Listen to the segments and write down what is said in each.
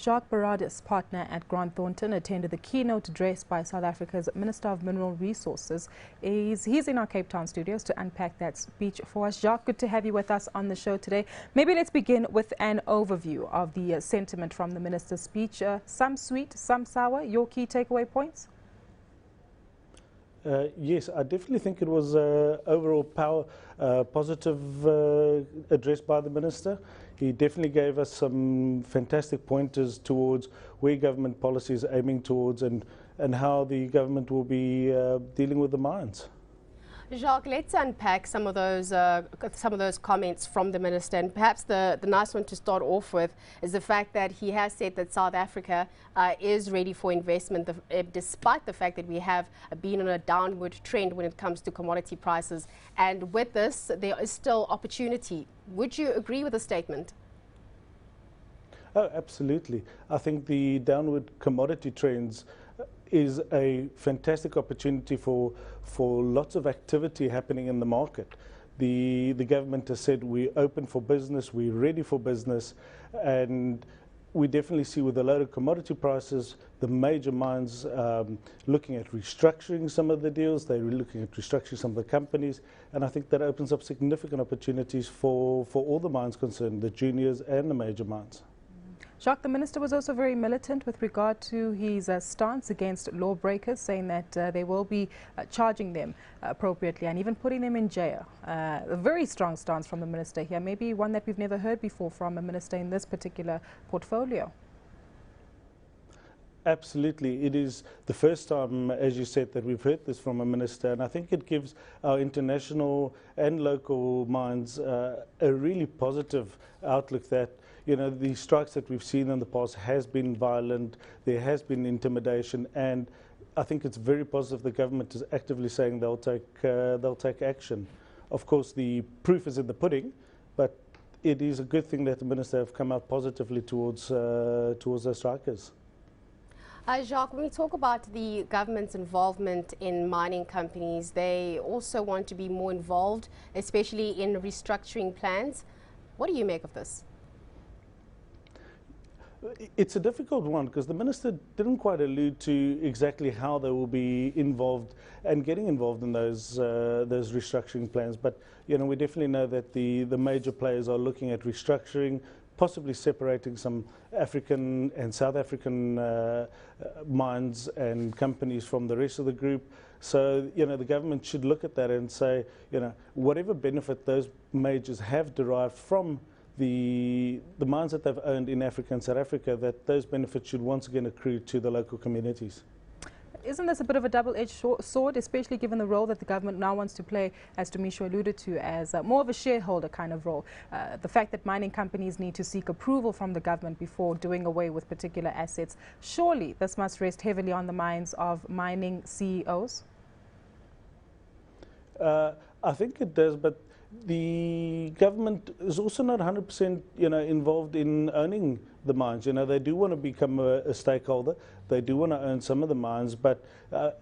Jacques Barradas, partner at Grant Thornton, attended the keynote address by South Africa's Minister of Mineral Resources. He's in our Cape Town studios to unpack that speech for us. Jacques, good to have you with us on the show today. Maybe let's begin with an overview of the sentiment from the minister's speech. Some sweet, some sour. Your key takeaway points? Yes, I definitely think it was overall positive address by the minister. He definitely gave us some fantastic pointers towards where government policy is aiming towards and how the government will be dealing with the mines. Jacques, let's unpack some of those comments from the minister, and perhaps the nice one to start off with is the fact that he has said that South Africa is ready for investment, despite the fact that we have been on a downward trend when it comes to commodity prices, and with this there is still opportunity. Would you agree with the statement? Oh, absolutely. I think the downward commodity trends is a fantastic opportunity for lots of activity happening in the market. The government has said we're open for business, we're ready for business, and we definitely see with a lot of commodity prices, the major mines looking at restructuring some of the deals, they're looking at restructuring some of the companies, and I think that opens up significant opportunities for all the mines concerned, the juniors and the major mines. Jacques, the minister was also very militant with regard to his stance against lawbreakers, saying that they will be charging them appropriately and even putting them in jail. A very strong stance from the minister here, maybe one that we've never heard before from a minister in this particular portfolio. Absolutely. It is the first time, as you said, that we've heard this from a minister, and I think it gives our international and local mines a really positive outlook that, you know, the strikes that we've seen in the past has been violent, there has been intimidation, and I think it's very positive the government is actively saying they'll take action. Of course, the proof is in the pudding, but it is a good thing that the minister have come out positively towards the strikers. Jacques, when we talk about the government's involvement in mining companies, they also want to be more involved, especially in restructuring plans. What do you make of this? It's a difficult one because the minister didn't quite allude to exactly how they will be involved and getting involved in those restructuring plans. But you know, we definitely know that the major players are looking at restructuring, possibly separating some African and South African mines and companies from the rest of the group. So, you know, the government should look at that and say, you know, whatever benefit those majors have derived from the mines that they've owned in Africa and South Africa, that those benefits should once again accrue to the local communities. Isn't this a bit of a double-edged sword, especially given the role that the government now wants to play, as Domisho alluded to, as more of a shareholder kind of role? The fact that mining companies need to seek approval from the government before doing away with particular assets, surely this must rest heavily on the minds of mining CEOs? I think it does, but the government is also not 100%, you know, involved in owning the mines. You know, they do want to become a stakeholder. They do want to own some of the mines, but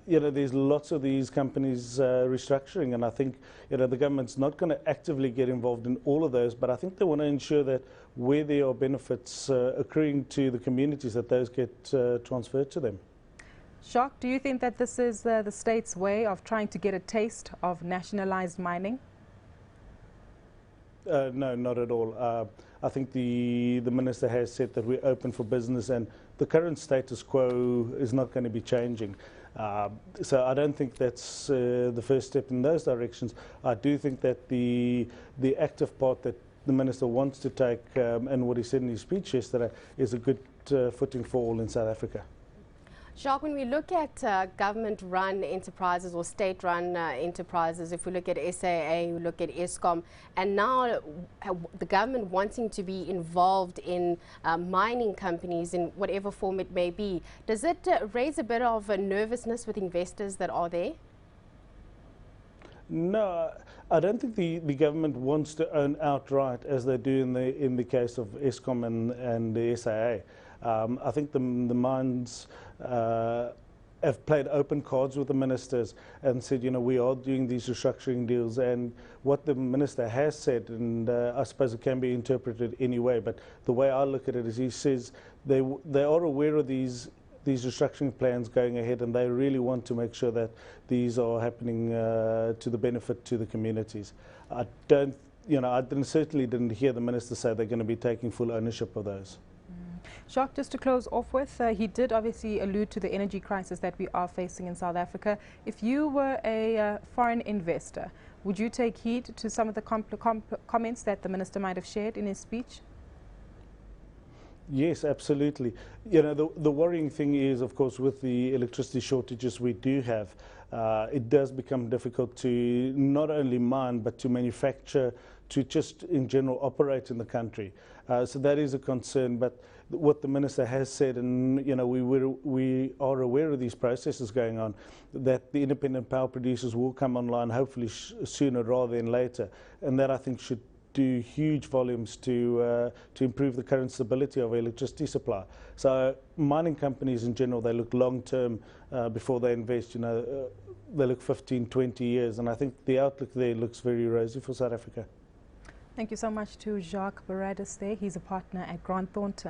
you know, there's lots of these companies restructuring, and I think, you know, the government's not going to actively get involved in all of those, but I think they want to ensure that where there are benefits accruing to the communities, that those get transferred to them. Jacques, do you think that this is the state's way of trying to get a taste of nationalized mining? No, not at all. I think the minister has said that we're open for business, and the current status quo is not going to be changing. So I don't think that's the first step in those directions. I do think that the active part that the minister wants to take, and what he said in his speech yesterday, is a good footing for all in South Africa. Jacques, when we look at government-run enterprises or state-run enterprises, if we look at SAA, we look at Eskom, and now the government wanting to be involved in mining companies in whatever form it may be, does it raise a bit of a nervousness with investors that are there? No, I don't think the government wants to own outright as they do in the case of Eskom and the SAA. I think the mines have played open cards with the ministers and said, you know, we are doing these restructuring deals. And what the minister has said, and I suppose it can be interpreted any way, but the way I look at it is he says they are aware of these restructuring plans going ahead, and they really want to make sure that these are happening to the benefit to the communities. I certainly didn't hear the minister say they're going to be taking full ownership of those. Jacques, just to close off with, he did obviously allude to the energy crisis that we are facing in South Africa. If you were a foreign investor, would you take heed to some of the comments that the minister might have shared in his speech? Yes, absolutely. You know, the worrying thing is, of course, with the electricity shortages we do have, it does become difficult to not only mine, but to manufacture, to just in general operate in the country. So that is a concern. But what the minister has said, and you know, we are aware of these processes going on, that the independent power producers will come online hopefully sooner rather than later, and that I think should do huge volumes to improve the current stability of electricity supply. So mining companies in general, they look long term before they invest. You know, they look 15, 20 years, and I think the outlook there looks very rosy for South Africa. Thank you so much to Jacques Barradas there. He's a partner at Grant Thornton.